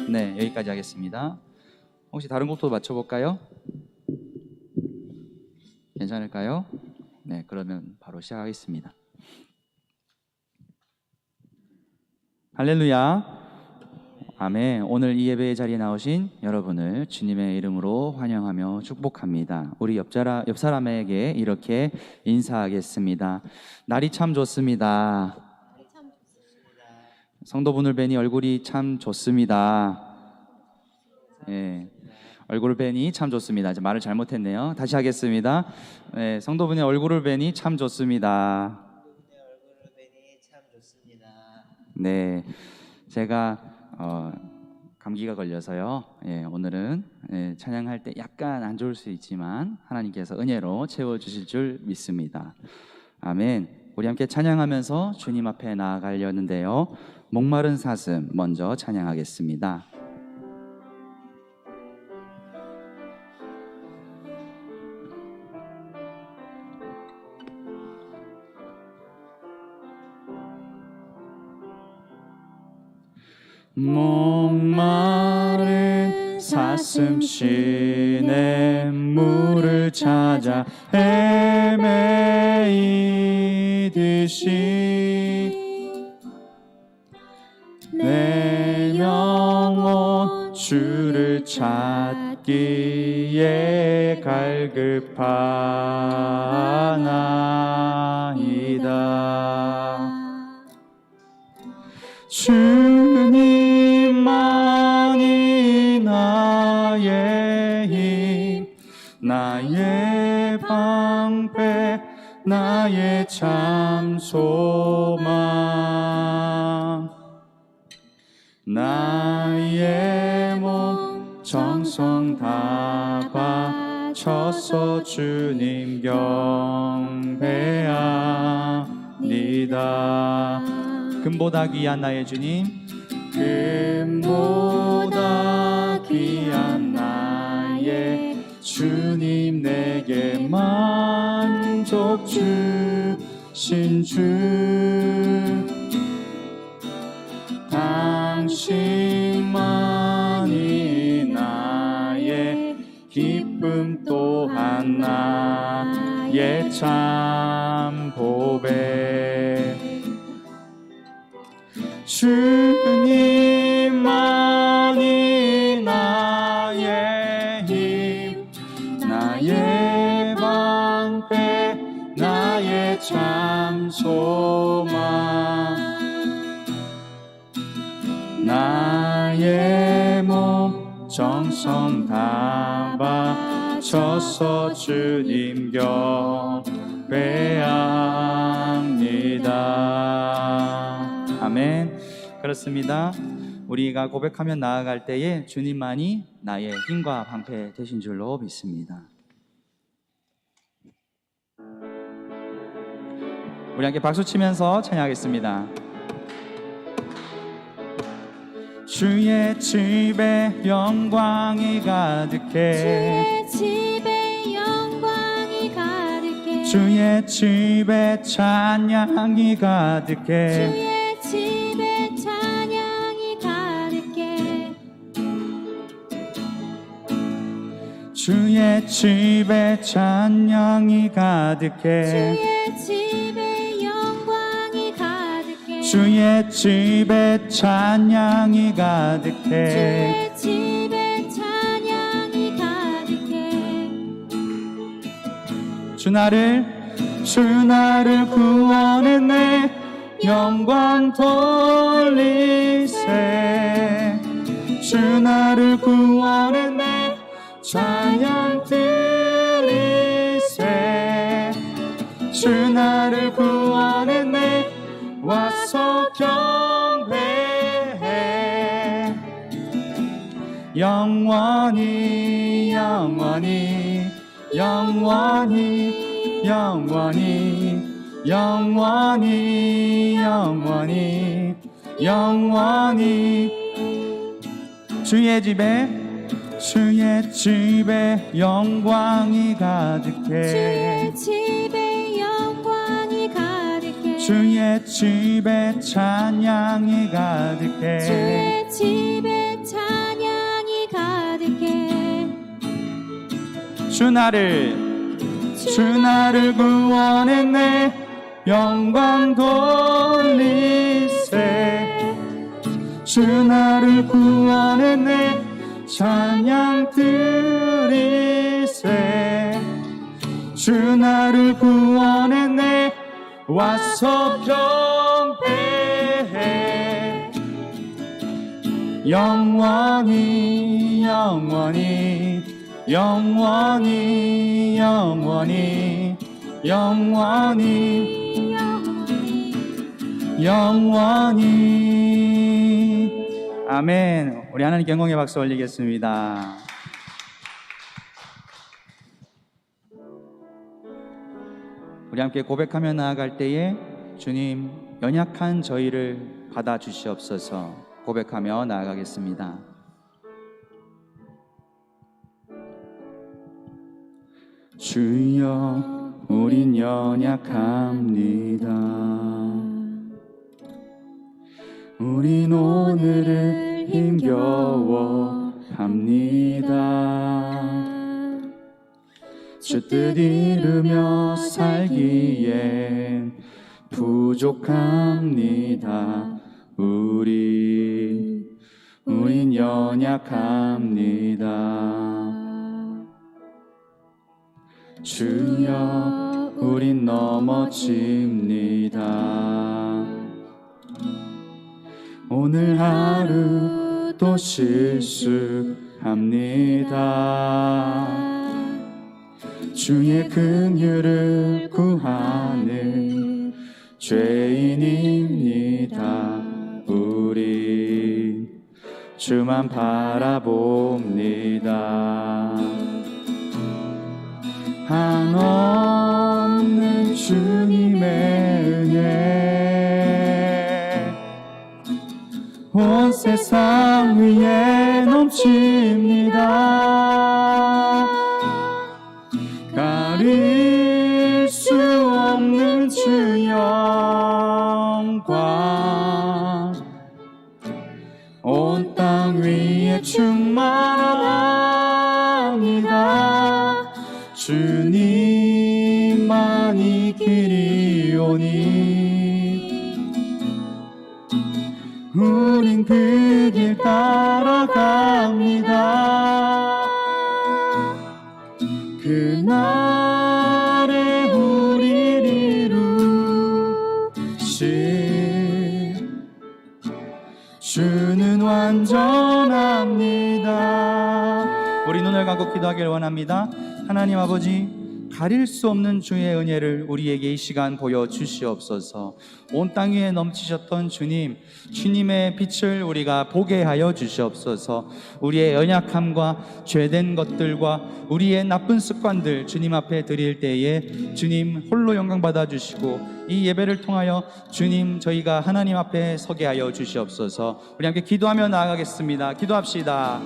네, 여기까지 하겠습니다. 혹시 다른 곡도 맞춰볼까요? 괜찮을까요? 네, 그러면 바로 시작하겠습니다. 할렐루야, 아멘. 오늘 이 예배의 자리에 나오신 여러분을 주님의 이름으로 환영하며 축복합니다. 우리 옆 사람에게 이렇게 인사하겠습니다. 날이 참 좋습니다. 성도분을 뵈니 얼굴이 참 좋습니다. 네, 얼굴을 뵈니 참 좋습니다. 이제 말을 잘못했네요. 다시 하겠습니다. 네, 성도분의 얼굴을 뵈니 참 좋습니다. 네, 제가 감기가 걸려서요. 오늘은 찬양할 때 약간 안 좋을 수 있지만 하나님께서 은혜로 채워주실 줄 믿습니다. 아멘. 우리 함께 찬양하면서 주님 앞에 나아가려는데요. 목마른 사슴 먼저 찬양하겠습니다. 목마른 사슴 시내 물을 찾아 헤매이듯이 내 영혼 주를 찾기에 갈급하나이다. 주님만이 나의 힘, 나의 방패, 나의 참 소망. 나의 몸 정성 다 바쳐서 주님 경배합니다. 금보다 귀한 나의 주님, 금보다 귀한 나의 주님, 내게 만족 주신 주, 당신만이 나의 기쁨 또한 나의 참 보배. 주님만이 나의 힘, 나의 방패, 나의 참 소망. 나의 몸 정성 다 바쳐서 주님 경배합니다. 아멘. 그렇습니다. 우리가 고백하며 나아갈 때에 주님만이 나의 힘과 방패 되신 줄로 믿습니다. 우리 함께 박수 치면서 찬양하겠습니다. 주의 집에 영광이 가득해, 주의 집에 영광이 가득해, 주의 집에 찬양이 가득해, 주의 집에 찬양이 가득해, 주의 집에 찬양이 가득해, 주의 집에 영광이 가득해, 주의 집에 찬양이 가득해, 주의 집에 찬양이 가득해. 주 나를 구원했네, 영광 돌리세. 주 나를 구원했네, 찬양 드리세. 주 나를 구원했네, 와서 경배해. 영원히 영원히 영원히 영원히 영원히 영원히 영원히 주의 집에 영광이 가득해, 주의 집에 영광이 가득해, 주의 집에 찬양이 가득해 주의 집에 찬양이 가득해 주 나를 구원했네 영광 돌리세 주 나를 구원했네 찬양 드리세 주 나를 구원했네 와서 경배해 영원히 영원히 영원히 영원히 영원히 영원히 아멘. 우리 하나님께 영광의 박수 올리겠습니다. 우리 함께 고백하며 나아갈 때에 주님 연약한 저희를 받아주시옵소서 고백하며 나아가겠습니다. 주여 우린 연약합니다. 우린 오늘을 힘겨워합니다. 주 뜻 이루며 살기엔 부족합니다. 우린 연약합니다. 주여 우린 넘어집니다. 오늘 하루 또 실수합니다. 주의 긍휼을 구하는 죄인입니다. 우리 주만 바라봅니다. 한없는 주님의 은혜 온 세상 위에 넘칩니다. 가릴 수 없는 주 영광 온 땅 위에 충만합니다. 주님만이 길이오니 우린 그 길 따라갑니다. 그날에 우리를 이루신 주는 완전합니다. 우리 눈을 감고 기도하길 원합니다. 하나님 아버지, 가릴 수 없는 주의 은혜를 우리에게 이 시간 보여주시옵소서. 온 땅 위에 넘치셨던 주님의 빛을 우리가 보게 하여 주시옵소서. 우리의 연약함과 죄된 것들과 우리의 나쁜 습관들 주님 앞에 드릴 때에 주님 홀로 영광 받아주시고 이 예배를 통하여 주님 저희가 하나님 앞에 서게 하여 주시옵소서. 우리 함께 기도하며 나아가겠습니다. 기도합시다.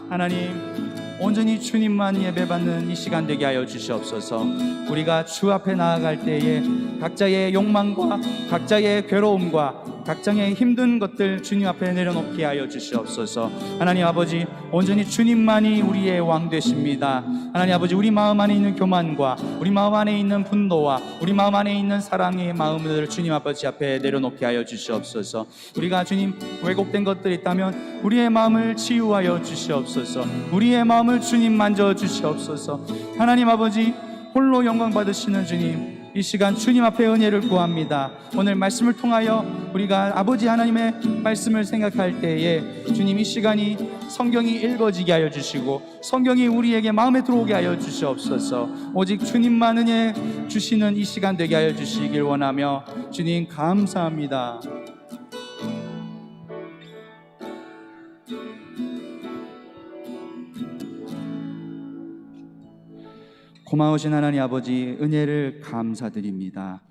하나님, 온전히 주님만 예배받는 이 시간 되게 하여 주시옵소서. 우리가 주 앞에 나아갈 때에 각자의 욕망과 각자의 괴로움과 각자의 힘든 것들 주님 앞에 내려놓게 하여 주시옵소서. 하나님 아버지, 온전히 주님만이 우리의 왕 되십니다. 하나님 아버지, 우리 마음 안에 있는 교만과 우리 마음 안에 있는 분노와 우리 마음 안에 있는 사랑의 마음들을 주님 아버지 앞에 내려놓게 하여 주시옵소서. 우리가 주님 왜곡된 것들이 있다면 우리의 마음을 치유하여 주시옵소서. 우리의 마음을 주님 만져 주시옵소서. 하나님 아버지, 홀로 영광 받으시는 주님, 이 시간 주님 앞에 은혜를 구합니다. 오늘 말씀을 통하여 우리가 아버지 하나님의 말씀을 생각할 때에 주님 이 시간이 성경이 읽어지게 하여 주시고 성경이 우리에게 마음에 들어오게 하여 주시옵소서. 오직 주님만 은혜 주시는 이 시간 되게 하여 주시길 원하며 주님 감사합니다. 고마우신 하나님 아버지, 은혜를 감사드립니다.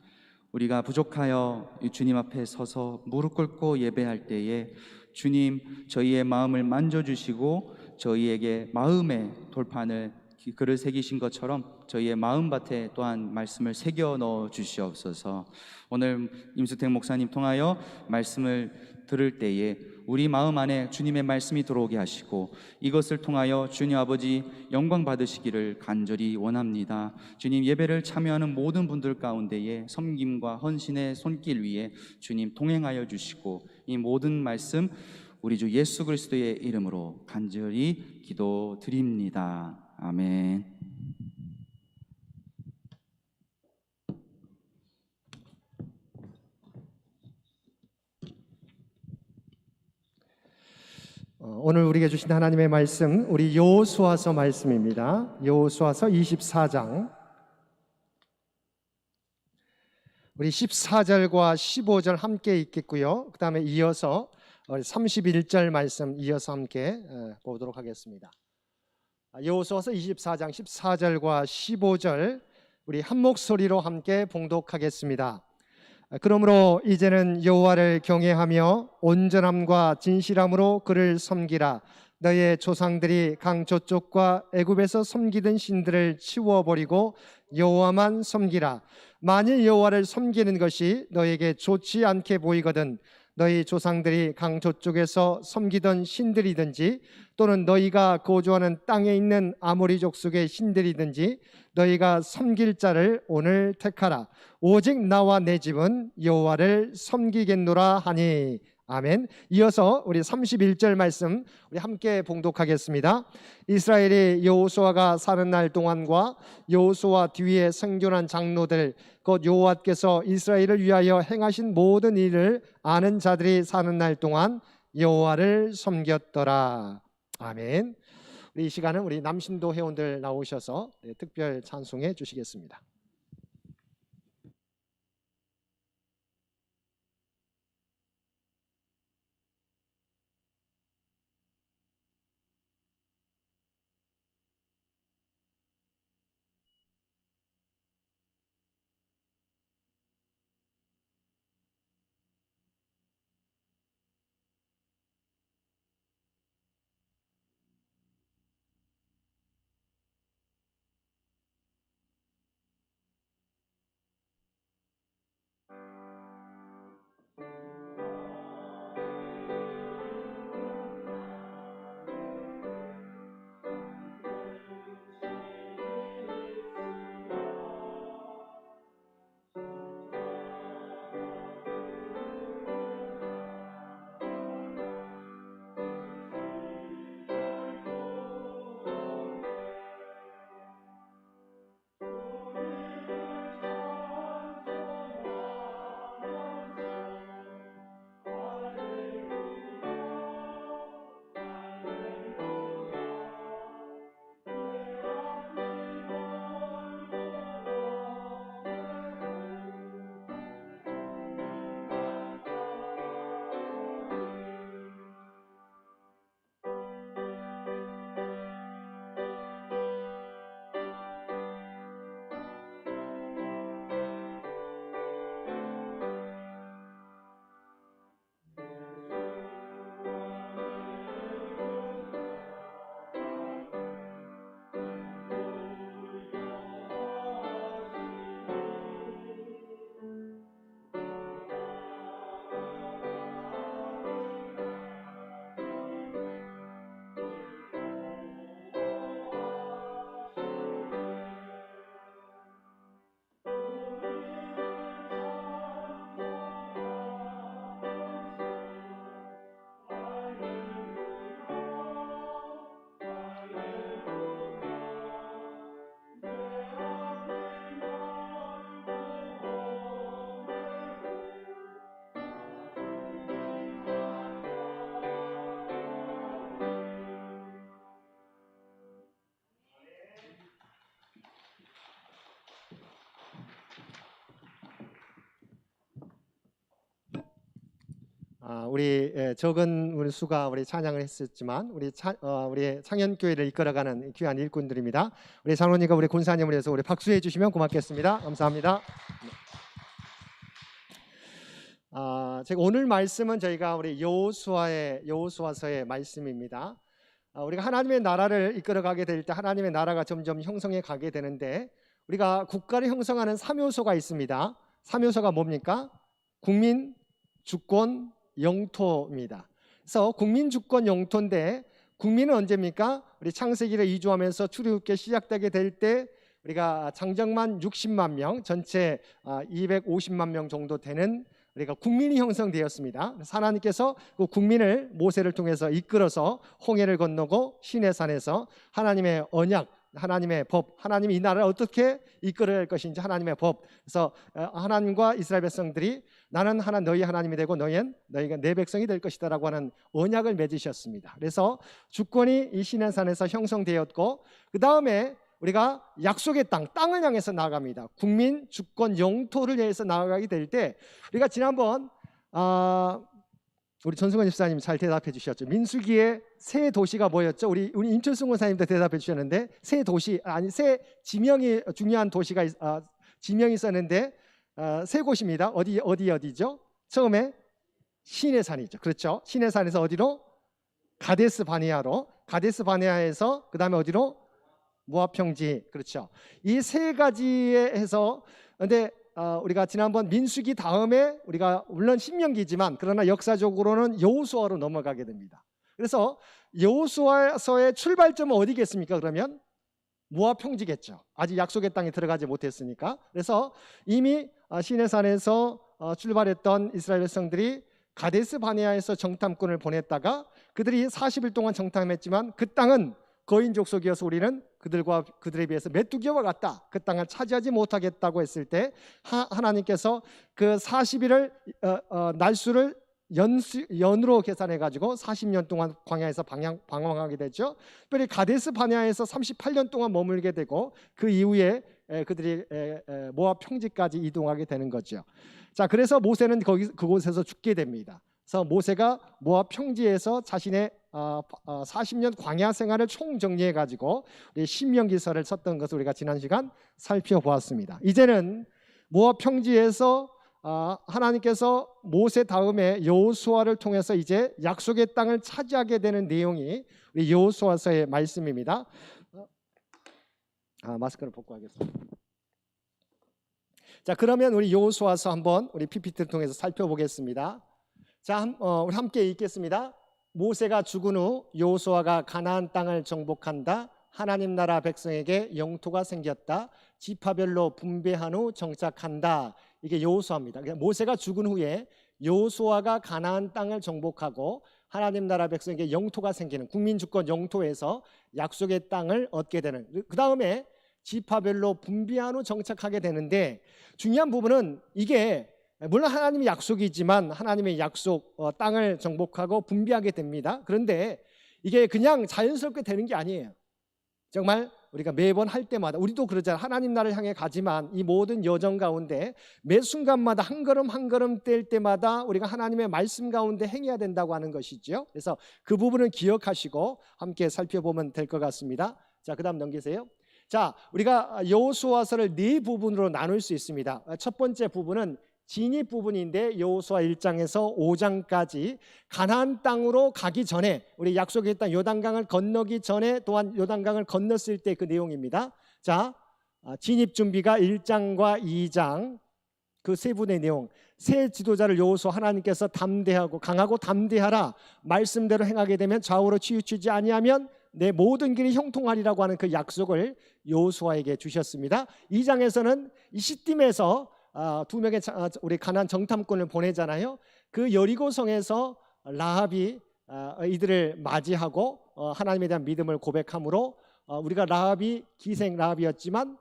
우리가 부족하여 주님 앞에 서서 무릎 꿇고 예배할 때에 주님 저희의 마음을 만져주시고 저희에게 마음의 돌판을 글을 새기신 것처럼 저희의 마음밭에 또한 말씀을 새겨 넣어 주시옵소서. 오늘 임수택 목사님 통하여 말씀을 들을 때에 우리 마음 안에 주님의 말씀이 들어오게 하시고 이것을 통하여 주님 아버지 영광 받으시기를 간절히 원합니다. 주님, 예배를 참여하는 모든 분들 가운데에 섬김과 헌신의 손길 위에 주님 동행하여 주시고 이 모든 말씀 우리 주 예수 그리스도의 이름으로 간절히 기도드립니다. 아멘. 오늘 우리에게 주신 하나님의 말씀, 우리 여호수아서 말씀입니다. 여호수아서 24장. 우리 14절과 15절 함께 읽겠고요. 그 다음에 이어서 31절 말씀 이어서 함께 보도록 하겠습니다. 여호수아서 24장 14절과 15절 우리 한 목소리로 함께 봉독하겠습니다. 그러므로 이제는 여호와를 경외하며 온전함과 진실함으로 그를 섬기라. 너의 조상들이 강 저쪽과 애굽에서 섬기던 신들을 치워버리고 여호와만 섬기라. 만일 여호와를 섬기는 것이 너에게 좋지 않게 보이거든 너희 조상들이 강 저쪽에서 섬기던 신들이든지 또는 너희가 거주하는 땅에 있는 아모리 족속의 신들이든지 너희가 섬길 자를 오늘 택하라. 오직 나와 내 집은 여호와를 섬기겠노라 하니. 아멘. 이어서 우리 31절 말씀 우리 함께 봉독하겠습니다. 이스라엘이 여호수아가 사는 날 동안과 여호수아 뒤에 생존한 장로들 곧 여호와께서 이스라엘을 위하여 행하신 모든 일을 아는 자들이 사는 날 동안 여호와를 섬겼더라. 아멘. 우리 이 시간은 우리 남신도 회원들 나오셔서 특별 찬송해 주시겠습니다. 우리 적은 우리 수가 우리 찬양을 했었지만 우리 창현교회를 이끌어가는 귀한 일꾼들입니다. 우리 장로님과 우리 권사님을 위해서 우리 박수해 주시면 고맙겠습니다. 감사합니다. 제가 오늘 말씀은 저희가 우리 여호수아서의 말씀입니다. 우리가 하나님의 나라를 이끌어가게 될 때 하나님의 나라가 점점 형성해 가게 되는데 우리가 국가를 형성하는 3요소가 있습니다. 3요소가 뭡니까? 국민, 주권, 영토입니다. 그래서 국민, 주권, 영토인데 국민은 언제입니까? 우리 창세기를 이주하면서 출애굽기 시작되게 될 때 우리가 장정만 60만 명, 전체 250만 명 정도 되는 우리가 국민이 형성되었습니다. 하나님께서 그 국민을 모세를 통해서 이끌어서 홍해를 건너고 시내산에서 하나님의 언약, 하나님의 법, 하나님이 이 나라를 어떻게 이끌어갈 것인지 하나님의 법. 그래서 하나님과 이스라엘 백성들이 나는 너희 하나님이 되고 너희가 내 백성이 될 것이다라고 하는 언약을 맺으셨습니다. 그래서 주권이 이 시내산에서 형성되었고 그 다음에 우리가 약속의 땅을 향해서 나아갑니다. 국민, 주권, 영토를 향해서 나아가게 될 때 우리가 지난번 우리 전승원 집사님 잘 대답해 주셨죠. 민수기의 세 도시가 뭐였죠? 우리 임철승 원사님도 대답해 주셨는데 세 지명이 중요한 도시가 지명이 있었는데 세 곳입니다. 어디죠? 처음에 시내산이죠. 그렇죠? 시내산에서 어디로? 가데스 바네아에서 그 다음에 어디로? 모압 평지. 그렇죠. 이 세 가지에 해서 근데 우리가 지난번 민수기 다음에 우리가 물론 신명기지만 그러나 역사적으로는 여호수아로 넘어가게 됩니다. 그래서 여호수아서의 출발점은 어디겠습니까? 그러면 모압 평지겠죠. 아직 약속의 땅에 들어가지 못했으니까. 그래서 이미 시내산에서 출발했던 이스라엘 백성들이 가데스 바네아에서 정탐꾼을 보냈다가 그들이 40일 동안 정탐했지만 그 땅은 거인 족속이어서 우리는 그들에 비해서 메뚜기와 같다. 그 땅을 차지하지 못하겠다고 했을 때 하나님께서 그 40일을 날수를 연으로 계산해 가지고 40년 동안 광야에서 방황하게 되죠. 특별히 가데스 바네아에서 38년 동안 머물게 되고 그 이후에 그들이 모압 평지까지 이동하게 되는 거죠. 자, 그래서 모세는 그곳에서 죽게 됩니다. 그래서 모세가 모압 평지에서 자신의 40년 광야 생활을 총정리해 가지고 신명기서를 썼던 것을 우리가 지난 시간 살펴보았습니다. 이제는 모압 평지에서 하나님께서 모세 다음에 여호수아를 통해서 이제 약속의 땅을 차지하게 되는 내용이 우리 여호수아서의 말씀입니다. 마스크를 벗고 하겠습니다. 자, 그러면 우리 여호수아서 한번 우리 PPT를 통해서 살펴보겠습니다. 자, 우리 함께 읽겠습니다. 모세가 죽은 후 여호수아가 가나안 땅을 정복한다. 하나님 나라 백성에게 영토가 생겼다. 지파별로 분배한 후 정착한다. 이게 여호수아입니다. 모세가 죽은 후에 여호수아가 가나안 땅을 정복하고 하나님 나라 백성에게 영토가 생기는 국민 주권 영토에서 약속의 땅을 얻게 되는 그 다음에 지파별로 분배한 후 정착하게 되는데 중요한 부분은 이게 물론 하나님의 약속이지만 하나님의 약속 땅을 정복하고 분배하게 됩니다. 그런데 이게 그냥 자연스럽게 되는 게 아니에요. 정말 우리가 매번 할 때마다 우리도 그러잖아요. 하나님 나라를 향해 가지만 이 모든 여정 가운데 매 순간마다 한 걸음 한 걸음 뗄 때마다 우리가 하나님의 말씀 가운데 행해야 된다고 하는 것이죠. 그래서 그 부분을 기억하시고 함께 살펴보면 될 것 같습니다. 자, 그 다음 넘기세요. 자, 우리가 여호수아서를 네 부분으로 나눌 수 있습니다. 첫 번째 부분은 진입 부분인데 여호수아 1장에서 5장까지 가나안 땅으로 가기 전에 우리 약속의 땅 요단강을 건너기 전에 또한 요단강을 건넜을 때 그 내용입니다. 자, 진입 준비가 1장과 2장 그 세 분의 내용. 새 지도자를 여호수아 하나님께서 강하고 담대하라. 말씀대로 행하게 되면 좌우로 치우치지 아니하면 내 모든 길이 형통하리라고 하는 그 약속을 여호수아에게 주셨습니다. 2장에서는 이 시딤에서 두 명의 우리 가나안 정탐꾼을 보내잖아요. 그 여리고성에서 라합이 이들을 맞이하고 하나님에 대한 믿음을 고백함으로 우리가 라합이 기생 라합이었지만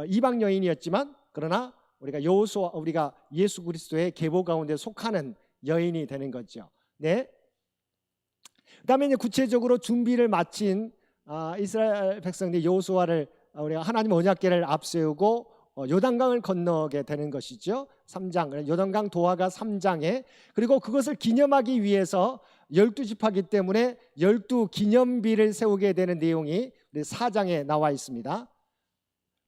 이방 여인이었지만 그러나 우리가 예수 그리스도의 계보 가운데 속하는 여인이 되는 거죠. 네. 그다음에 이제 구체적으로 준비를 마친 이스라엘 백성들이 여호수아를 우리가 하나님 언약궤를 앞세우고 요단강을 건너게 되는 것이죠. 3장 요단강 도하가 3장에 그리고 그것을 기념하기 위해서 12지파이기 때문에 12기념비를 세우게 되는 내용이 4장에 나와 있습니다.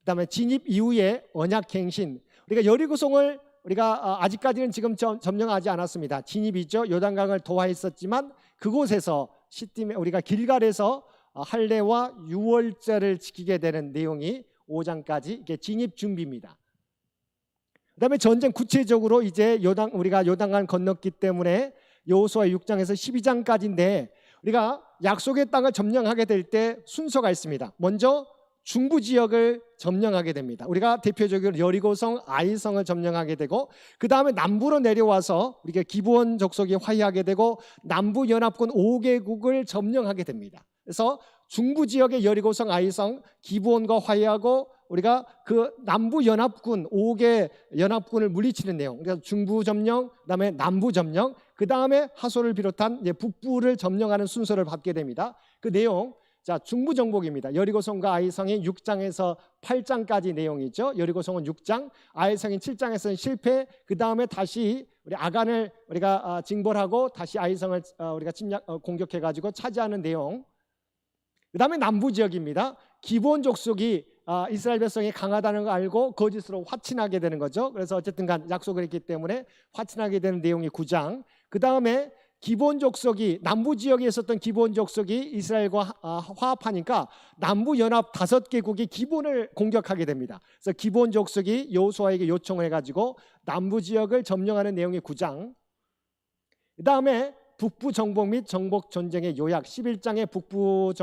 그다음에 진입 이후에 언약갱신 우리가 여리고성을 우리가 아직까지는 지금 점령하지 않았습니다. 진입이죠. 요단강을 도하했었지만 그곳에서 시딤에 우리가 길갈에서 할례와 유월절을 지키게 되는 내용이 5장까지 이게 진입 준비입니다. 그다음에 전쟁 구체적으로 이제 우리가 요단강 건넜기 때문에 여호수아 6장에서 12장까지인데 우리가 약속의 땅을 점령하게 될 때 순서가 있습니다. 먼저 중부 지역을 점령하게 됩니다. 우리가 대표적으로 여리고성, 아이성을 점령하게 되고 그 다음에 남부로 내려와서 우리가 기브온 족속이 화해하게 되고 남부 연합군 5개국을 점령하게 됩니다. 그래서 중부 지역의 여리고성, 아이성, 기브온과 화해하고 우리가 그 남부 연합군 5개 연합군을 물리치는 내용. 그래서 중부 점령, 그다음에 남부 점령, 그 다음에 하솔을 비롯한 이제 북부를 점령하는 순서를 받게 됩니다. 그 내용. 자, 중부 정복입니다. 여리고성과 아이성이 6장에서 8장까지 내용이죠. 여리고성은 6장, 아이성이 7장에서는 실패. 그 다음에 다시 우리 아간을 우리가 징벌하고 다시 아이성을 우리가 공격해가지고 차지하는 내용. 그 다음에 남부 지역입니다. 기브온 족속이 이스라엘 백성이 강하다는 걸 알고 거짓으로 화친하게 되는 거죠. 그래서 어쨌든 간 약속을 했기 때문에 화친하게 되는 내용이 9장. 그 다음에 기브온 족속이 남부 지역에 있었던 기브온 족속이 이스라엘과 화합하니까 남부 연합 5개국이 기브온을 공격하게 됩니다. 그래서 기브온 족속이 여호수아에게 요청을 해가지고 남부 지역을 점령하는 내용이 9장. 그 다음에 북부 정복 및 정복 전쟁의 요약 11장의 북부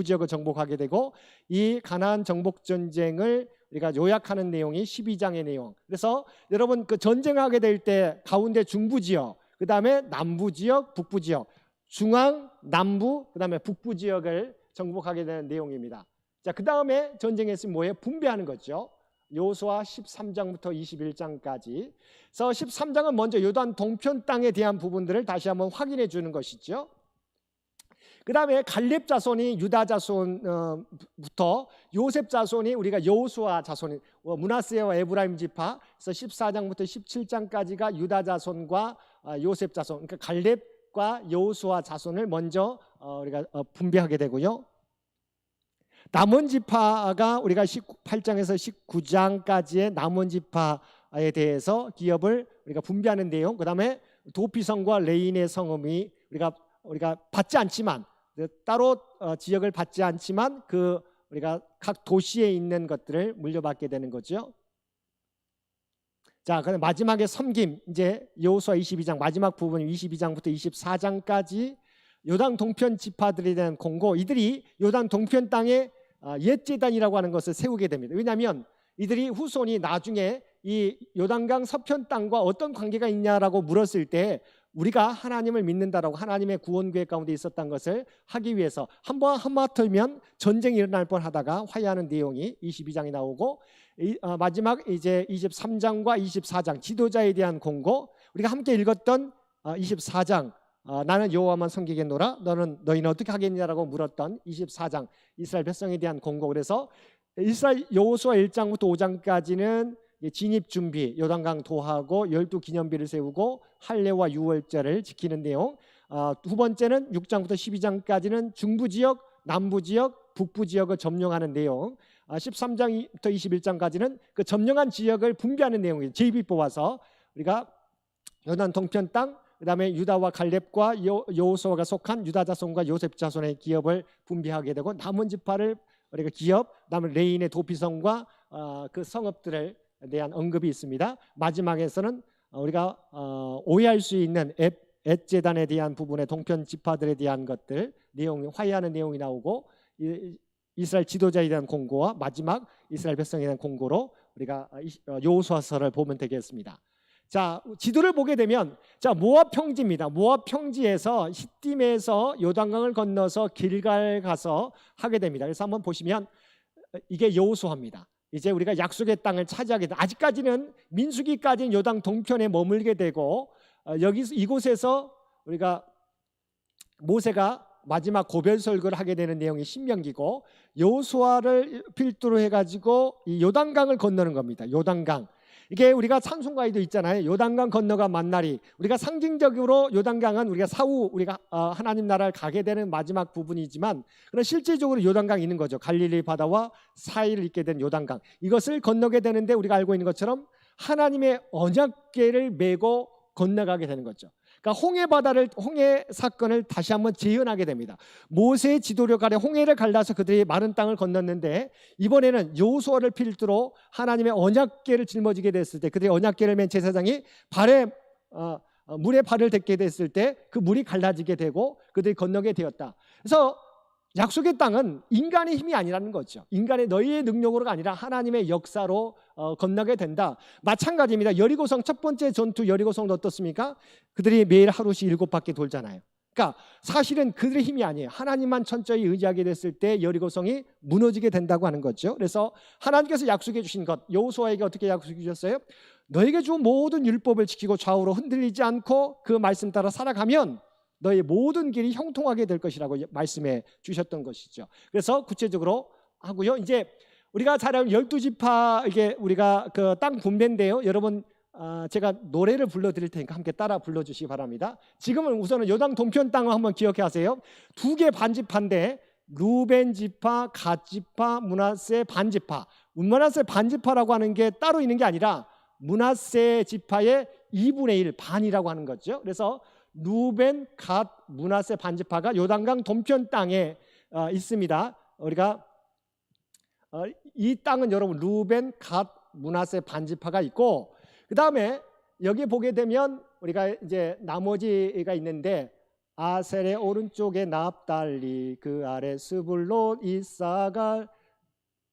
지역을 정복하게 되고 이 가나안 정복 전쟁을 우리가 요약하는 내용이 12장의 내용. 그래서 여러분 그 전쟁하게 될 때 가운데 중부 지역, 그 다음에 남부 지역, 북부 지역, 중앙, 남부, 그 다음에 북부 지역을 정복하게 되는 내용입니다. 자, 그 다음에 전쟁에서 뭐예요? 분배하는 거죠. 여호수아 13장부터 21장까지. 그래서 13장은 먼저 요단 동편 땅에 대한 부분들을 다시 한번 확인해 주는 것이죠. 그 다음에 갈렙 자손이 유다 자손부터 요셉 자손이 우리가 여호수아 자손이 므낫세와 에브라임 지파. 그래서 14장부터 17장까지가 유다 자손과 요셉 자손. 그러니까 갈렙과 여호수아 자손을 먼저 우리가 분배하게 되고요. 남은 지파가 우리가 18장에서 19장까지의 남은 지파에 대해서 기업을 우리가 분배하는 내용. 그다음에 도피성과 레인의 성읍이 우리가 받지 않지만 따로 지역을 받지 않지만 그 우리가 각 도시에 있는 것들을 물려받게 되는 거죠. 자, 그럼 마지막에 섬김 이제 여호수아 22장 마지막 부분 22장부터 24장까지 요단 동편 지파들에 대한 공고. 이들이 요단 동편 땅에 옛 제단이라고 하는 것을 세우게 됩니다. 왜냐하면 이들이 후손이 나중에 이 요단강 서편 땅과 어떤 관계가 있냐라고 물었을 때 우리가 하나님을 믿는다라고 하나님의 구원 계획 가운데 있었던 것을 하기 위해서 하마터면 전쟁이 일어날 뻔하다가 화해하는 내용이 22장이 나오고 마지막 이제 23장과 24장 지도자에 대한 공고. 우리가 함께 읽었던 24장 나는 여호와만 섬기겠노라 너희는 어떻게 하겠냐라고 물었던 24장 이스라엘 백성에 대한 공고. 그래서 이스라엘 여호수아 1장부터 5장까지는 진입 준비, 요단강 도하고 12기념비를 세우고 할례와 유월절을 지키는 내용. 두 번째는 6장부터 12장까지는 중부 지역, 남부 지역, 북부 지역을 점령하는 내용. 13장부터 21장까지는 그 점령한 지역을 분배하는 내용이에요. 제비 뽑아서 우리가 요단 동편 땅, 그다음에 유다와 갈렙과 여호수아가 속한 유다 자손과 요셉 자손의 기업을 분배하게 되고 남은 지파를 우리가 기업, 그다음에 레인의 도피성과 그 성읍들에 대한 언급이 있습니다. 마지막에서는 우리가 오해할 수 있는 엣제단에 대한 부분의 동편 지파들에 대한 것들 내용이 화해하는 내용이 나오고 이스라엘 지도자에 대한 공고와 마지막 이스라엘 백성에 대한 공고로 우리가 여호수아서를 보면 되겠습니다. 자, 지도를 보게 되면 자 모압 평지입니다. 모압 평지에서 시딤에서 요단강을 건너서 길갈 가서 하게 됩니다. 그래서 한번 보시면 이게 여호수아입니다. 이제 우리가 약속의 땅을 차지하게 돼. 아직까지는 민수기까지는 요단 동편에 머물게 되고 이곳에서 우리가 모세가 마지막 고별 설교를 하게 되는 내용이 신명기고 여호수아를 필두로 해가지고 이 요단강을 건너는 겁니다. 요단강. 이게 우리가 찬송가에도 있잖아요. 요단강 건너가 만나리. 우리가 상징적으로 요단강은 우리가 우리가 하나님 나라를 가게 되는 마지막 부분이지만 그러나 실질적으로 요단강이 있는 거죠. 갈릴리 바다와 사이를 잇게 된 요단강. 이것을 건너게 되는데 우리가 알고 있는 것처럼 하나님의 언약궤를 메고 건너가게 되는 거죠. 그러니까 홍해 사건을 다시 한번 재현하게 됩니다. 모세의 지도력 아래 홍해를 갈라서 그들이 마른 땅을 건넜는데 이번에는 여호수아를 필두로 하나님의 언약궤를 짊어지게 됐을 때 그들이 언약궤를 맨 제사장이 물에 발을 댔게 됐을 때 그 물이 갈라지게 되고 그들이 건너게 되었다. 그래서 약속의 땅은 인간의 힘이 아니라는 거죠. 인간의 너희의 능력으로가 아니라 하나님의 역사로 건너게 된다. 마찬가지입니다. 여리고성 첫 번째 전투 여리고성도 어떻습니까? 그들이 매일 하루씩 7바퀴 돌잖아요. 그러니까 사실은 그들의 힘이 아니에요. 하나님만 천천히 의지하게 됐을 때 여리고성이 무너지게 된다고 하는 거죠. 그래서 하나님께서 약속해 주신 것, 여호수아에게 어떻게 약속해 주셨어요? 너에게 준 모든 율법을 지키고 좌우로 흔들리지 않고 그 말씀 따라 살아가면 너의 모든 길이 형통하게 될 것이라고 말씀해 주셨던 것이죠. 그래서 구체적으로 하고요. 이제 우리가 잘 알는 12지파 이게 우리가 그 땅 분배인데요. 여러분 제가 노래를 불러드릴 테니까 함께 따라 불러주시기 바랍니다. 지금은 우선은 요단 동편 땅을 한번 기억해 하세요. 2개 반지파인데 루벤 지파, 갓 지파, 므낫세 반지파. 므낫세 반지파라고 하는 게 따로 있는 게 아니라 므낫세 지파의 2분의 1 반이라고 하는 거죠. 그래서 루벤, 갓, 므낫세 반지파가 요단강 동편 땅에 있습니다. 우리가 이 땅은 여러분 루벤, 갓, 므낫세 반지파가 있고 그 다음에 여기 보게 되면 우리가 이제 나머지가 있는데 아셀의 오른쪽에 납달리, 그 아래 스불론, 이사갈,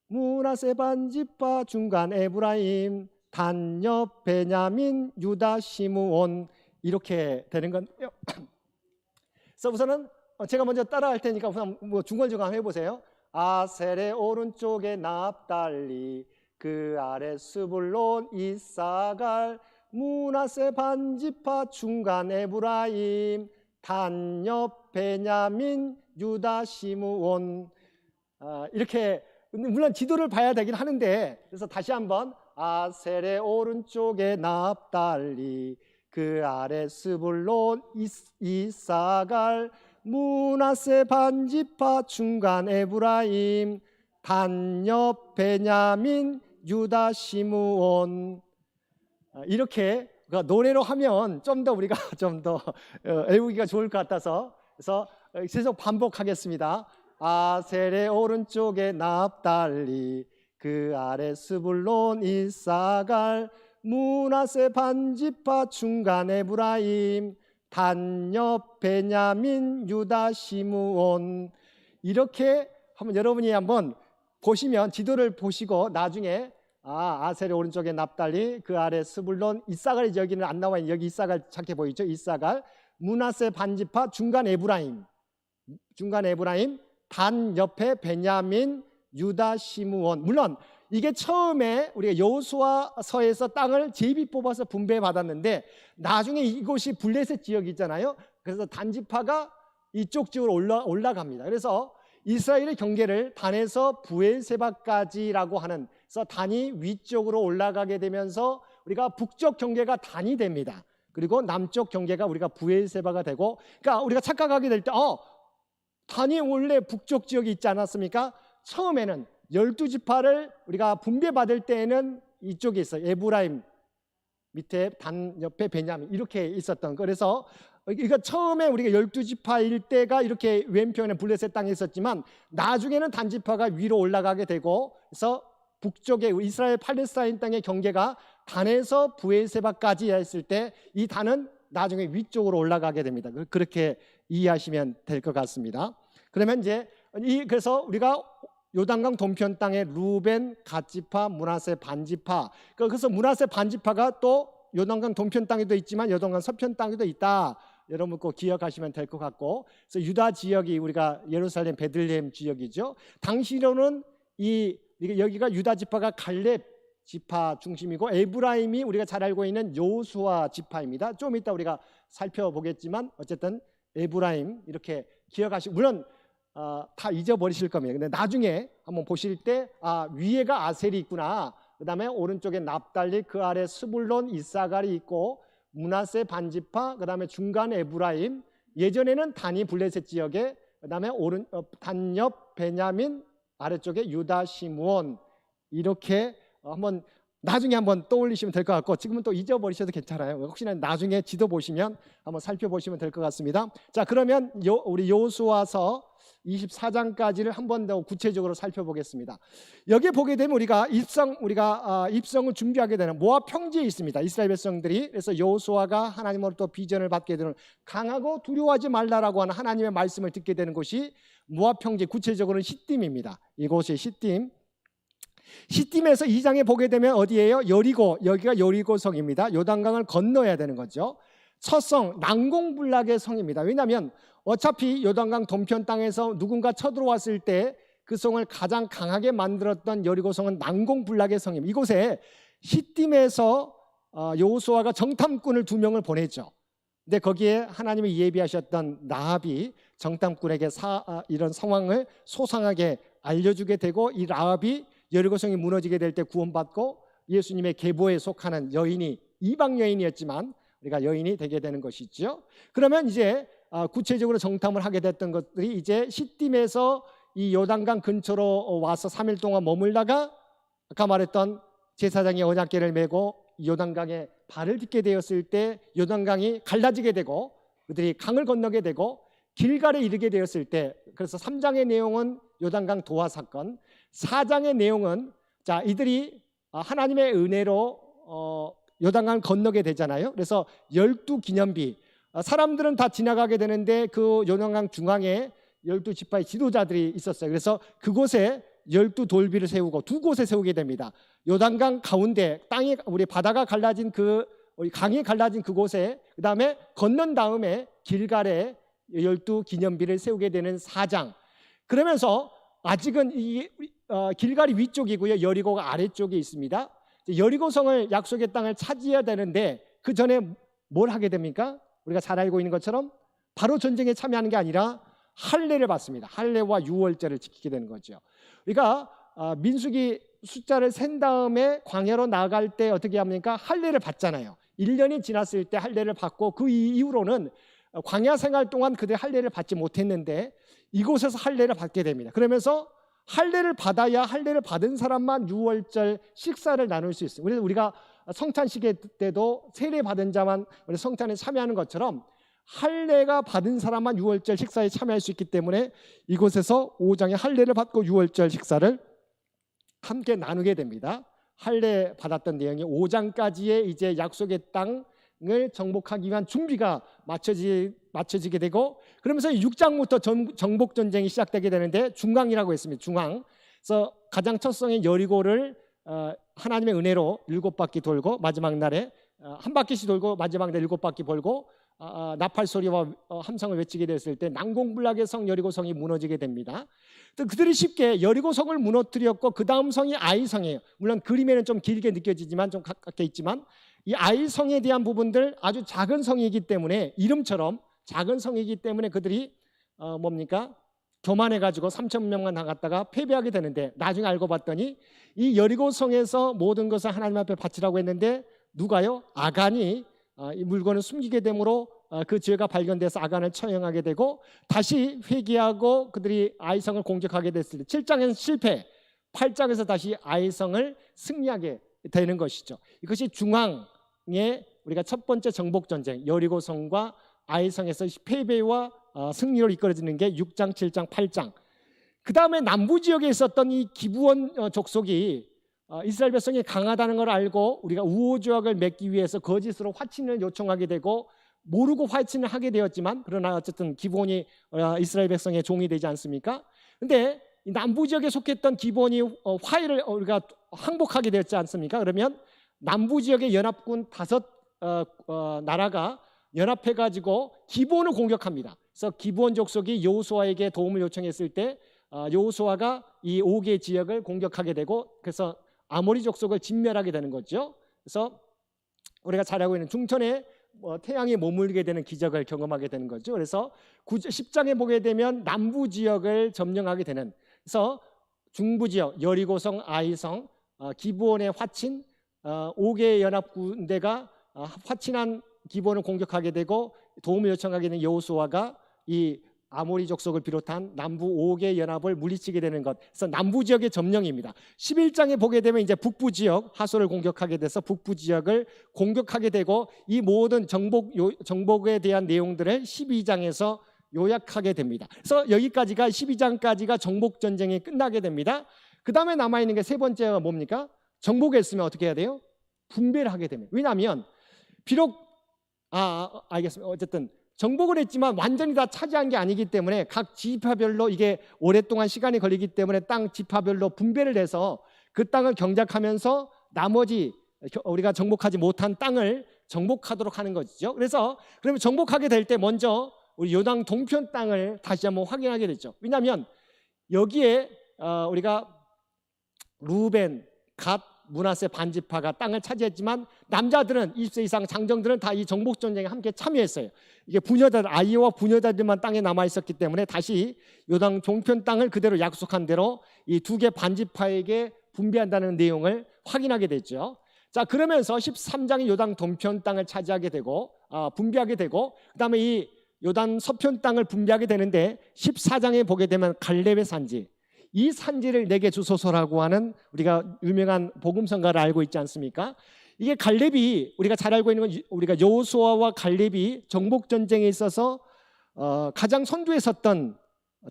므낫세 반지파, 중간 에브라임, 단 옆 베냐민, 유다, 시므온 이렇게 되는 건데요. 그래서 우선은 제가 먼저 따라할 테니까 우선 중간중간 해보세요. 아셀의 오른쪽에 납달리, 그 아래 스불론, 이사갈, 므낫세 반지파, 중간 에브라임, 단 옆 베냐민, 유다, 시므온 이렇게 물론 지도를 봐야 되긴 하는데 그래서 다시 한번 아셀의 오른쪽에 납달리, 그 아래 스불론, 이사갈, 므낫세 반지파, 중간 에브라임, 단 옆 베냐민, 유다, 시므온 이렇게 노래로 하면 좀 더 우리가 좀 더 외우기가 좋을 것 같아서 그래서 계속 반복하겠습니다. 아셀의 오른쪽에 납달리, 그 아래 스불론, 이사갈, 므낫세 반지파, 중간 에브라임, 단 옆 베냐민, 유다, 시므온 이렇게 한번 여러분이 한번 보시면 지도를 보시고 나중에 아셀의 오른쪽에 납달리, 그 아래 스불론, 이사갈이 여기는 안 나와 있는 여기 이사갈 작게 보이죠? 이사갈, 므낫세 반지파, 중간 에브라임, 단 옆에 베냐민, 유다, 시므온. 물론 이게 처음에 우리가 여호수아서에서 땅을 제비 뽑아서 분배해 받았는데 나중에 이곳이 블레셋 지역이 있잖아요. 그래서 단지파가 이쪽 지역으로 올라갑니다. 그래서 이스라엘의 경계를 단에서 브엘세바까지라고 하는 그래서 단이 위쪽으로 올라가게 되면서 우리가 북쪽 경계가 단이 됩니다. 그리고 남쪽 경계가 우리가 브엘세바가 되고 그러니까 우리가 착각하게 될 때 단이 원래 북쪽 지역이 있지 않았습니까? 처음에는 12지파를 우리가 분배받을 때에는 이쪽에 있어요. 에브라임 밑에 단 옆에 베냐민 이렇게 있었던 거. 그래서 이거 처음에 우리가 12지파일 때가 이렇게 왼편에 블레셋 땅에 있었지만 나중에는 단지파가 위로 올라가게 되고 그래서 북쪽에 이스라엘 팔레스타인 땅의 경계가 단에서 브엘세바까지 했을 때 이 단은 나중에 위쪽으로 올라가게 됩니다. 그렇게 이해하시면 될 것 같습니다. 그러면 이제 그래서 우리가 요단강 동편 땅에 루벤, 갓지파, 므낫세 반지파. 그래서 므낫세 반지파가 또 요단강 동편 땅에도 있지만 요단강 서편 땅에도 있다. 여러분 꼭 기억하시면 될 것 같고. 그래서 유다 지역이 우리가 예루살렘 베들레헴 지역이죠. 당시로는 여기가 유다 지파가 갈렙 지파 중심이고 에브라임이 우리가 잘 알고 있는 여호수아 지파입니다. 좀 이따 우리가 살펴보겠지만 어쨌든 에브라임 이렇게 기억하시고 물론 다 잊어버리실 겁니다. 근데 나중에 한번 보실 때 위에가 아셀이 있구나. 그 다음에 오른쪽에 납달리, 그 아래 스불론, 이사갈이 있고 므낫세 반지파, 그 다음에 중간 에브라임, 예전에는 단이 블레셋 지역에 그 다음에 단옆 베냐민, 아래쪽에 유다, 시므온 이렇게 한번 나중에 한번 떠올리시면 될 것 같고, 지금은 또 잊어버리셔도 괜찮아요. 혹시나 나중에 지도 보시면 한번 살펴보시면 될 것 같습니다. 자, 그러면 우리 여호수아서 24장까지를 한 번 더 구체적으로 살펴보겠습니다. 여기 보게 되면 우리가 입성을 준비하게 되는 모압 평지에 있습니다. 이스라엘 백성들이. 그래서 여호수아가 하나님으로부터 비전을 받게 되는, 강하고 두려워하지 말라라고 하는 하나님의 말씀을 듣게 되는 곳이 모압 평지, 구체적으로는 시딤입니다. 이곳이 시딤에서 2장에 보게 되면 어디예요? 여리고, 여기가 여리고성입니다. 요단강을 건너야 되는 거죠. 첫 성, 난공불락의 성입니다. 왜냐하면 어차피 요단강 동편 땅에서 누군가 쳐들어왔을 때 그 성을 가장 강하게 만들었던 여리고성은 난공불락의 성입니다. 이곳에 시딤에서 여호수아가 정탐꾼을 2명을 보내죠. 근데 거기에 하나님이 예비하셨던 라합이 정탐꾼에게 이런 상황을 소상하게 알려주게 되고, 이 라합이 여리고성이 무너지게 될 때 구원받고 예수님의 계보에 속하는 여인이, 이방 여인이었지만 우리가 여인이 되게 되는 것이죠. 그러면 이제 구체적으로 정탐을 하게 됐던 것들이 이제 시딤에서 이 요단강 근처로 와서 3일 동안 머물다가 아까 말했던 제사장이 언약궤를 메고 요단강에 발을 딛게 되었을 때 요단강이 갈라지게 되고 그들이 강을 건너게 되고 길갈에 이르게 되었을 때, 그래서 3장의 내용은 요단강 도하 사건, 4장의 내용은 자, 이들이 하나님의 은혜로 요단강을 건너게 되잖아요. 그래서 12기념비, 사람들은 다 지나가게 되는데 그 요단강 중앙에 12지파의 지도자들이 있었어요. 그래서 그곳에 12돌비를 세우고 2곳에 세우게 됩니다. 요단강 가운데 땅이, 우리 바다가 갈라진 우리 강이 갈라진 그곳에, 그 다음에 건넌 다음에 길갈에 12기념비를 세우게 되는 4장. 그러면서 아직은 이 길갈이 위쪽이고요, 여리고가 아래쪽에 있습니다. 여리고성을, 약속의 땅을 차지해야 되는데 그 전에 뭘 하게 됩니까? 우리가 잘 알고 있는 것처럼 바로 전쟁에 참여하는 게 아니라 할례를 받습니다. 할례와 유월절을 지키게 되는 거죠. 우리가 민수기 숫자를 센 다음에 광야로 나갈 때 어떻게 합니까? 할례를 받잖아요. 1년이 지났을 때 할례를 받고, 그 이후로는 광야 생활 동안 그들이 할례를 받지 못했는데 이곳에서 할례를 받게 됩니다. 그러면서 할례를 받아야 할례를 받은 사람만 유월절 식사를 나눌 수 있어요. 그래서 우리가 성찬식에 때도 세례 받은 자만 우리 성찬에 참여하는 것처럼 할례가 받은 사람만 유월절 식사에 참여할 수 있기 때문에 이곳에서 5장에 할례를 받고 유월절 식사를 함께 나누게 됩니다. 할례 받았던 내용이 5장까지의 이제 약속의 땅을 정복하기 위한 준비가 맞춰지게 되고, 그러면서 6장부터 정복 전쟁이 시작되게 되는데, 중앙이라고 했습니다. 중앙. 그래서 가장 첫 성인 여리고를 하나님의 은혜로 7바퀴 돌고 마지막 날에 한 바퀴씩 돌고 마지막 날 7바퀴 돌고 나팔 소리와 함성을 외치게 됐을 때 난공불락의 성 여리고성이 무너지게 됩니다. 그들이 쉽게 여리고성을 무너뜨렸고, 그 다음 성이 아이성이에요. 물론 그림에는 좀 길게 느껴지지만, 좀 가깝게 있지만, 이 아이성에 대한 부분들, 아주 작은 성이기 때문에, 이름처럼 작은 성이기 때문에 그들이 뭡니까? 교만해가지고 3,000명만 나갔다가 패배하게 되는데, 나중에 알고 봤더니 이 여리고성에서 모든 것을 하나님 앞에 바치라고 했는데 누가요? 아간이 이 물건을 숨기게 되므로 그 죄가 발견돼서 아간을 처형하게 되고, 다시 회개하고 그들이 아이성을 공격하게 됐을 때 7장에서 실패, 8장에서 다시 아이성을 승리하게 되는 것이죠. 이것이 중앙의 우리가 첫 번째 정복전쟁, 여리고성과 아이성에서 패배와 승리로 이끌어지는 게 6장, 7장, 8장. 그 다음에 남부 지역에 있었던 이 기브온 족속이 이스라엘 백성이 강하다는 걸 알고 우리가 우호조약을 맺기 위해서 거짓으로 화친을 요청하게 되고, 모르고 화친을 하게 되었지만, 그러나 어쨌든 기브온이 이스라엘 백성의 종이 되지 않습니까? 근데 남부 지역에 속했던 기브온이 화해를 우리가 항복하게 되었지 않습니까? 그러면 남부 지역의 연합군 5 나라가 연합해가지고 기브온을 공격합니다. 그래서 기브온 족속이 여호수아에게 도움을 요청했을 때 여호수아가 이 5개 지역을 공격하게 되고, 그래서 아모리 족속을 진멸하게 되는 거죠. 그래서 우리가 잘 알고 있는 중천에 태양이 머물게 되는 기적을 경험하게 되는 거죠. 그래서 10장에 보게 되면 남부 지역을 점령하게 되는, 그래서 중부 지역 여리고성, 아이성, 기브온의 화친, 5개의 연합군대가 화친한 기브온을 공격하게 되고 도움을 요청하게 된 여호수아가 이 아모리 족속을 비롯한 남부 5개 연합을 물리치게 되는 것. 그래서 남부 지역의 점령입니다. 11장에 보게 되면 이제 북부 지역 하소를 공격하게 돼서 북부 지역을 공격하게 되고 이 모든 정복에 대한 내용들을 12장에서 요약하게 됩니다. 그래서 여기까지가 12장까지가 정복 전쟁이 끝나게 됩니다. 그 다음에 남아 있는 게 세 번째가 뭡니까? 정복했으면 어떻게 해야 돼요? 분배를 하게 됩니다. 왜냐하면 비록 알겠습니다. 어쨌든 정복을 했지만 완전히 다 차지한 게 아니기 때문에 각 지파별로 이게 오랫동안 시간이 걸리기 때문에 땅 지파별로 분배를 해서 그 땅을 경작하면서 나머지 우리가 정복하지 못한 땅을 정복하도록 하는 것이죠. 그래서 그러면 정복하게 될 때 먼저 우리 요단 동편 땅을 다시 한번 확인하게 됐죠. 왜냐하면 여기에 우리가 루벤, 갓, 므낫세 반지파가 땅을 차지했지만 남자들은 20세 이상 장정들은 다 이 정복 전쟁에 함께 참여했어요. 이게 부녀자들, 아이와 부녀자들만 땅에 남아 있었기 때문에 다시 요단 동편 땅을 그대로 약속한 대로 이 두 개 반지파에게 분배한다는 내용을 확인하게 됐죠. 자, 그러면서 13장이 요단 동편 땅을 차지하게 되고 분배하게 되고 그다음에 이 요단 서편 땅을 분배하게 되는데 14장에 보게 되면 갈렙의 산지, 이 산지를 내게 주소서라고 하는 우리가 유명한 복음성가를 알고 있지 않습니까? 이게 갈렙이 우리가 잘 알고 있는 건 우리가 여호수아와 갈렙이 정복 전쟁에 있어서 가장 선두에 섰던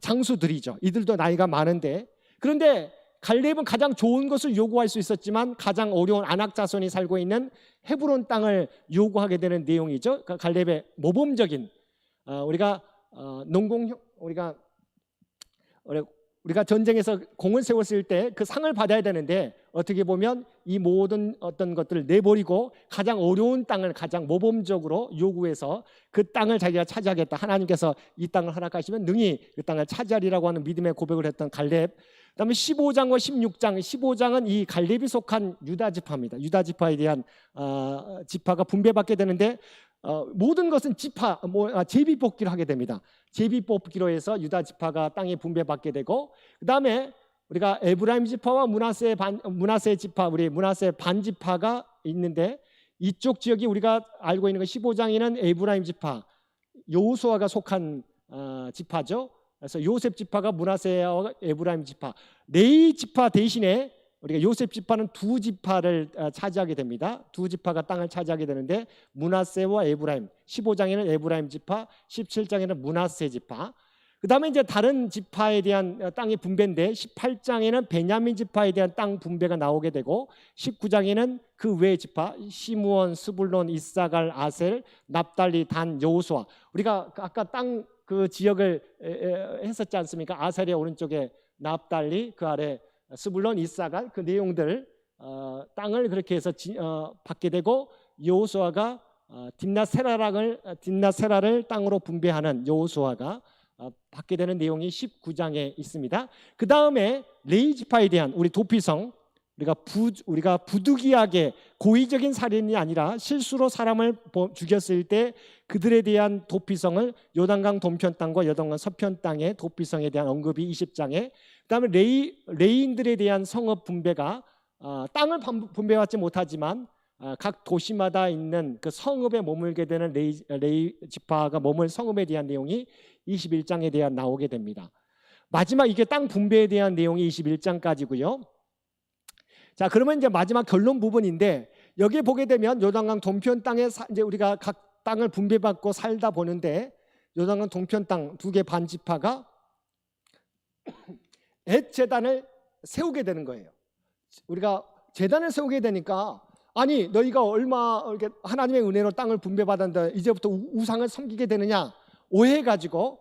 장수들이죠. 이들도 나이가 많은데 그런데 갈렙은 가장 좋은 것을 요구할 수 있었지만 가장 어려운 아낙 자손이 살고 있는 헤브론 땅을 요구하게 되는 내용이죠. 그러니까 갈렙의 모범적인 우리가 우리가 전쟁에서 공을 세웠을 때 그 상을 받아야 되는데 어떻게 보면 이 모든 어떤 것들을 내버리고 가장 어려운 땅을 가장 모범적으로 요구해서 그 땅을 자기가 차지하겠다. 하나님께서 이 땅을 허락하시면 능히 그 땅을 차지하리라고 하는 믿음의 고백을 했던 갈렙. 그다음에 15장과 16장, 15장은 이 갈렙이 속한 유다 지파입니다. 유다 지파에 대한 지파가 분배받게 되는데 모든 것은 제비 뽑기를 하게 됩니다. 제비 뽑기로 해서 유다 지파가 땅에 분배받게 되고 그다음에 우리가 에브라임 지파와 므낫세 지파, 우리 므낫세 반지파가 있는데 이쪽 지역이 우리가 알고 있는 거 15장에는 에브라임 지파, 여호수아가 속한 지파죠. 그래서 요셉 지파가 므낫세와 에브라임 지파, 레위 지파 대신에 우리가 요셉 지파는 두 지파를 차지하게 됩니다. 두 지파가 땅을 차지하게 되는데 므낫세와 에브라임, 15장에는 에브라임 지파, 17장에는 므낫세 지파. 그 다음에 이제 다른 지파에 대한 땅의 분배인데 18장에는 베냐민 지파에 대한 땅 분배가 나오게 되고 19장에는 그 외 지파 시므온, 스불론, 이사갈, 아셀, 납달리, 단, 여호수아. 우리가 아까 땅 그 지역을 했었지 않습니까? 아셀의 오른쪽에 납달리, 그 아래 스불론, 이사갈, 그 내용들 땅을 그렇게 해서 받게 되고 여호수아가 딥낫세라를 땅으로 분배하는 여호수아가 받게 되는 내용이 19장에 있습니다. 그 다음에 레위 지파에 대한 우리 도피성, 우리가 부득이하게 고의적인 살인이 아니라 실수로 사람을 죽였을 때 그들에 대한 도피성을 요단강 동편 땅과 요단강 서편 땅의 도피성에 대한 언급이 20장에, 그다음에 레위인들에 대한 성읍 분배가 땅을 분배받지 못하지만 각 도시마다 있는 그 성읍에 머물게 되는 레위 지파가 머물 성읍에 대한 내용이 21장에 대한 나오게 됩니다. 마지막 이게 땅 분배에 대한 내용이 21장까지고요. 자, 그러면 이제 마지막 결론 부분인데 여기 보게 되면 요단강 동편 땅에 이제 우리가 각 땅을 분배받고 살다 보는데 요단강 동편 땅 두 개 반지파가 옛 제단을 세우게 되는 거예요. 우리가 제단을 세우게 되니까 아니 너희가 얼마 이렇게 하나님의 은혜로 땅을 분배받았는데 이제부터 우상을 섬기게 되느냐 오해해가지고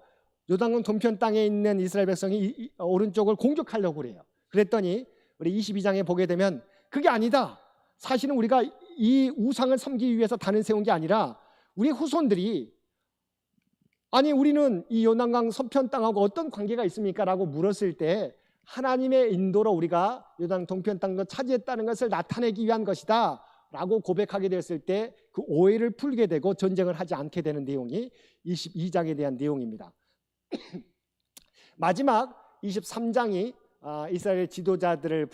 요단강 동편 땅에 있는 이스라엘 백성이 오른쪽을 공격하려고 그래요. 그랬더니 우리 22장에 보게 되면 그게 아니다. 사실은 우리가 이 우상을 섬기기 위해서 단을 세운 게 아니라 우리 후손들이 아니 우리는 이 요단강 서편 땅하고 어떤 관계가 있습니까? 라고 물었을 때 하나님의 인도로 우리가 요단 동편 땅을 차지했다는 것을 나타내기 위한 것이다 라고 고백하게 되었을 때 그 오해를 풀게 되고 전쟁을 하지 않게 되는 내용이 22장에 대한 내용입니다. 마지막 23장이 이스라엘 지도자들을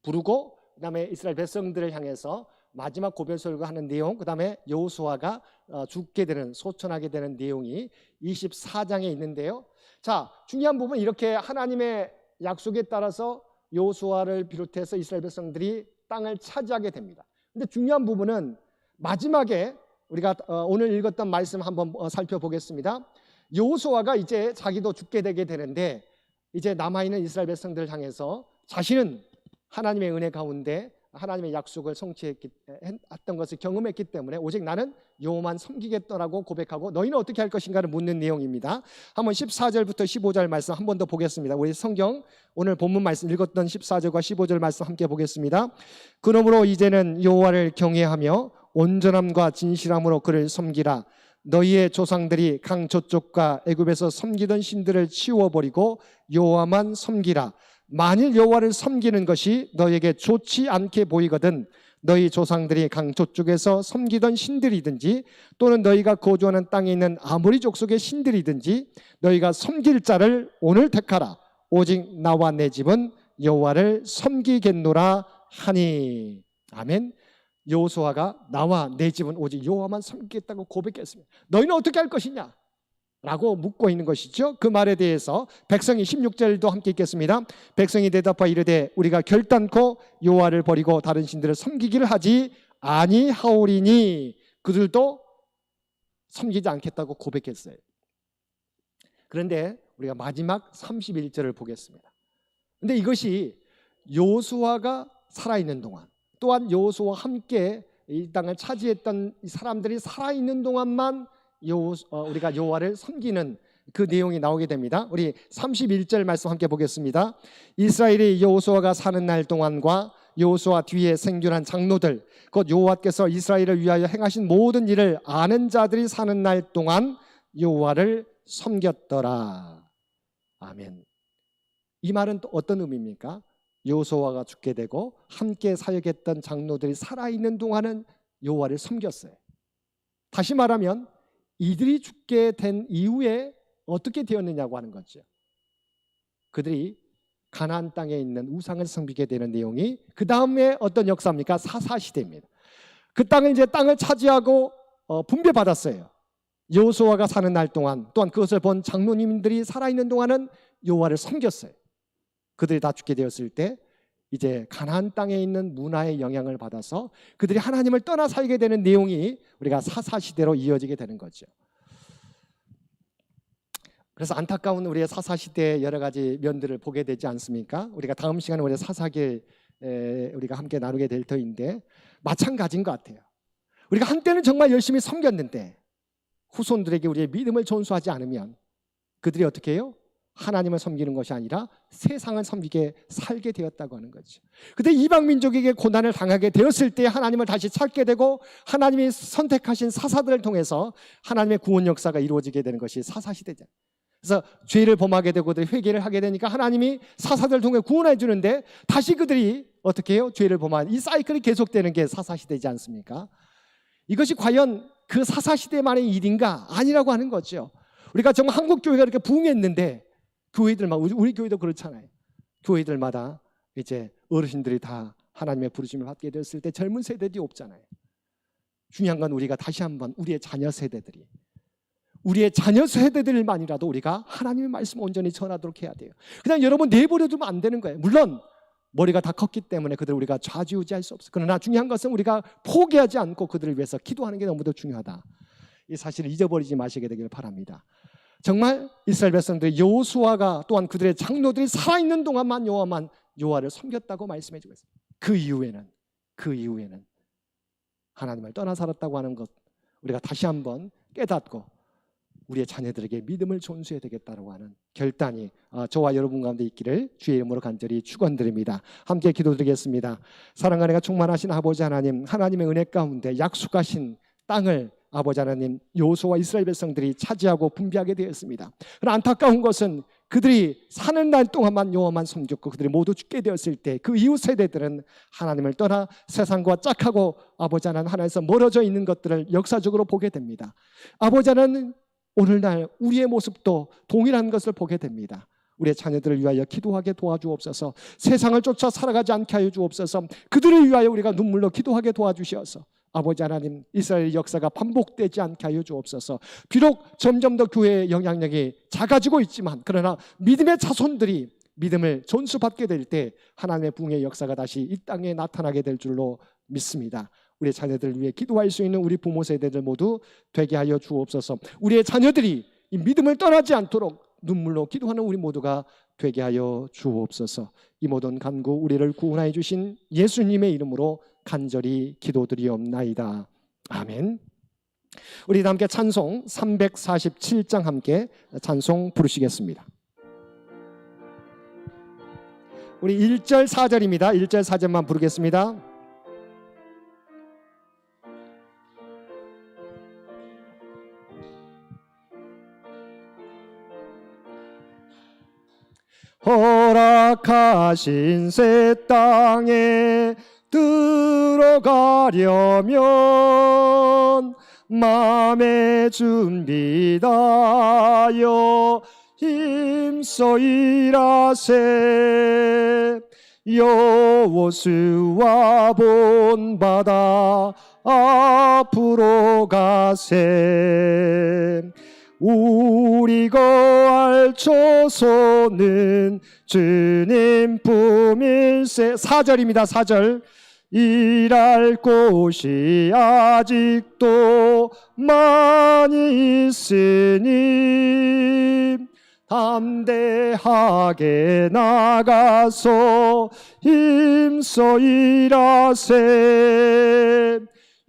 부르고 그다음에 이스라엘 백성들을 향해서 마지막 고별설교 하는 내용, 그 다음에 여호수아가 죽게 되는, 소천하게 되는 내용이 24장에 있는데요. 자, 중요한 부분은 이렇게 하나님의 약속에 따라서 여호수아를 비롯해서 이스라엘 백성들이 땅을 차지하게 됩니다. 근데 중요한 부분은 마지막에 우리가 오늘 읽었던 말씀 한번 살펴보겠습니다. 여호수아가 이제 자기도 죽게 되게 되는데, 이제 남아있는 이스라엘 백성들을 향해서 자신은 하나님의 은혜 가운데 하나님의 약속을 성취했던 것을 경험했기 때문에 오직 나는 여호와만 섬기겠다라고 고백하고 너희는 어떻게 할 것인가를 묻는 내용입니다. 한번 14절부터 15절 말씀 한 번 더 보겠습니다. 우리 성경 오늘 본문 말씀 읽었던 14절과 15절 말씀 함께 보겠습니다. 그러므로 이제는 여호와를 경외하며 온전함과 진실함으로 그를 섬기라. 너희의 조상들이 강 저쪽과 애굽에서 섬기던 신들을 치워버리고 여호와만 섬기라. 만일 여호와를 섬기는 것이 너희에게 좋지 않게 보이거든 너희 조상들이 강 저쪽에서 섬기던 신들이든지 또는 너희가 거주하는 땅에 있는 아모리 족속의 신들이든지 너희가 섬길 자를 오늘 택하라. 오직 나와 내 집은 여호와를 섬기겠노라 하니. 아멘. 여호수아가 나와 내 집은 오직 여호와만 섬기겠다고 고백했습니다. 너희는 어떻게 할 것이냐? 라고 묻고 있는 것이죠. 그 말에 대해서 백성이 16절도 함께 읽겠습니다. 백성이 대답하여 이르되 우리가 결단코 여호와를 버리고 다른 신들을 섬기기를 하지 아니하오리니. 그들도 섬기지 않겠다고 고백했어요. 그런데 우리가 마지막 31절을 보겠습니다. 그런데 이것이 여호수아가 살아있는 동안, 또한 여호수아와 함께 이 땅을 차지했던 이 사람들이 살아있는 동안만 우리가 여호와를 섬기는 그 내용이 나오게 됩니다. 우리 31절 말씀 함께 보겠습니다. 이스라엘이 여호수아가 사는 날 동안과 여호수아 뒤에 생존한 장로들 곧 여호와께서 이스라엘을 위하여 행하신 모든 일을 아는 자들이 사는 날 동안 여호와를 섬겼더라. 아멘. 이 말은 또 어떤 의미입니까? 여호수아가 죽게 되고 함께 사역했던 장로들이 살아있는 동안은 여호와를 섬겼어요. 다시 말하면 이들이 죽게 된 이후에 어떻게 되었느냐고 하는 거죠. 그들이 가나안 땅에 있는 우상을 섬기게 되는 내용이 그 다음에 어떤 역사입니까? 사사시대입니다. 그 땅을 이제 땅을 차지하고 분배받았어요. 여호수아가 사는 날 동안, 또한 그것을 본 장로님들이 살아있는 동안은 여호와를 섬겼어요. 그들이 다 죽게 되었을 때 이제 가나안 땅에 있는 문화의 영향을 받아서 그들이 하나님을 떠나 살게 되는 내용이 우리가 사사시대로 이어지게 되는 거죠. 그래서 안타까운 우리의 사사시대의 여러 가지 면들을 보게 되지 않습니까? 우리가 다음 시간에 우리 사사기 우리가 함께 나누게 될 터인데 마찬가지인 것 같아요. 우리가 한때는 정말 열심히 섬겼는데 후손들에게 우리의 믿음을 전수하지 않으면 그들이 어떻게 해요? 하나님을 섬기는 것이 아니라 세상을 섬기게 살게 되었다고 하는 거죠. 그런데 이방 민족에게 고난을 당하게 되었을 때 하나님을 다시 찾게 되고 하나님이 선택하신 사사들을 통해서 하나님의 구원 역사가 이루어지게 되는 것이 사사시대죠. 그래서 죄를 범하게 되고 그들이 회개를 하게 되니까 하나님이 사사들을 통해 구원해 주는데 다시 그들이 어떻게 해요? 죄를 범한 이 사이클이 계속되는 게 사사시대지 않습니까? 이것이 과연 그 사사시대만의 일인가? 아니라고 하는 거죠. 우리가 정말 한국 교회가 이렇게 부흥했는데 교회들만, 우리 교회도 그렇잖아요. 교회들마다 이제 어르신들이 다 하나님의 부르심을 받게 되었을 때 젊은 세대들이 없잖아요. 중요한 건 우리가 다시 한번 우리의 자녀 세대들만이라도 우리가 하나님의 말씀을 온전히 전하도록 해야 돼요. 그냥 여러분 내버려 두면 안 되는 거예요. 물론 머리가 다 컸기 때문에 그들을 우리가 좌지우지할 수 없어요. 그러나 중요한 것은 우리가 포기하지 않고 그들을 위해서 기도하는 게 너무도 중요하다. 이 사실을 잊어버리지 마시게 되기를 바랍니다. 정말 이스라엘 백성들이 여호수아가 또한 그들의 장로들이 살아있는 동안만 여호와를 섬겼다고 말씀해 주고 있습니다. 그 이후에는 하나님을 떠나 살았다고 하는 것 우리가 다시 한번 깨닫고 우리의 자녀들에게 믿음을 전수해야 되겠다고 하는 결단이 저와 여러분 가운데 있기를 주의 이름으로 간절히 축원드립니다. 함께 기도드리겠습니다. 사랑과 은혜가 충만하신 아버지 하나님, 하나님의 은혜 가운데 약속하신 땅을 아버지 하나님 여호수아와 이스라엘 백성들이 차지하고 분배하게 되었습니다. 그러나 안타까운 것은 그들이 사는 날 동안만 여호와만 섬겼고 그들이 모두 죽게 되었을 때 그 이후 세대들은 하나님을 떠나 세상과 짝하고 아버지 하나님에서 멀어져 있는 것들을 역사적으로 보게 됩니다. 아버지 하나님 오늘날 우리의 모습도 동일한 것을 보게 됩니다. 우리의 자녀들을 위하여 기도하게 도와주옵소서. 세상을 쫓아 살아가지 않게 하여 주옵소서. 그들을 위하여 우리가 눈물로 기도하게 도와주시어서 아버지 하나님, 이스라엘 역사가 반복되지 않게 하여 주옵소서. 비록 점점 더 교회의 영향력이 작아지고 있지만 그러나 믿음의 자손들이 믿음을 존수받게 될 때 하나님의 부흥의 역사가 다시 이 땅에 나타나게 될 줄로 믿습니다. 우리의 자녀들을 위해 기도할 수 있는 우리 부모 세대들 모두 되게 하여 주옵소서. 우리의 자녀들이 이 믿음을 떠나지 않도록 눈물로 기도하는 우리 모두가 되게 하여 주옵소서. 이 모든 간구 우리를 구원하여 주신 예수님의 이름으로 간절히 기도드리옵나이다. 아멘. 우리 다 함께 찬송 347장 함께 찬송 부르시겠습니다. 우리 1절 4절입니다. 1절 4절만 부르겠습니다. 허락하신 새 땅에 들어가려면 마음의 준비다여 힘써 일하세. 여호수아 본받아 앞으로 가세. 우리 거할 초소는 주님 품일세. 4절입니다. 4절. 일할 곳이 아직도 많이 있으니 담대하게 나가서 힘써 일하세.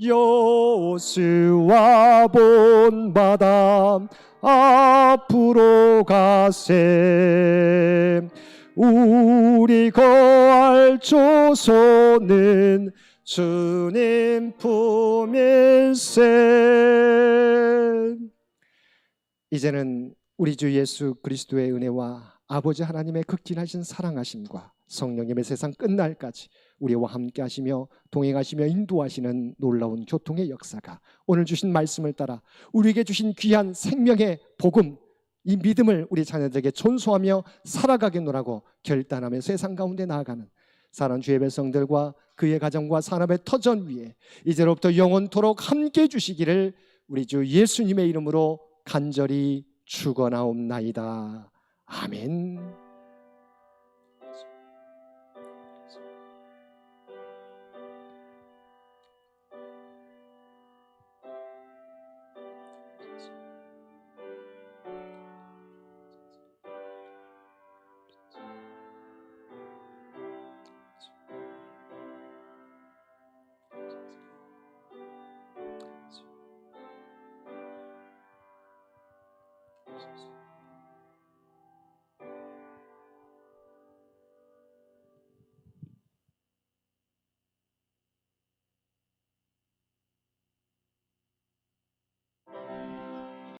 여호수아 본받아 앞으로 가세. 우리 거할 조소는 주님 품일세. 이제는 우리 주 예수 그리스도의 은혜와 아버지 하나님의 극진하신 사랑하심과 성령님의 세상 끝날까지 우리와 함께 하시며 동행하시며 인도하시는 놀라운 교통의 역사가 오늘 주신 말씀을 따라 우리에게 주신 귀한 생명의 복음, 이 믿음을 우리 자녀들에게 전수하며 살아가겠노라고 결단하며 세상 가운데 나아가는 사랑하는 주의 백성들과 그의 가정과 산업의 터전 위에 이제로부터 영원토록 함께 해주시기를 우리 주 예수님의 이름으로 간절히 축원하옵나이다. 아멘.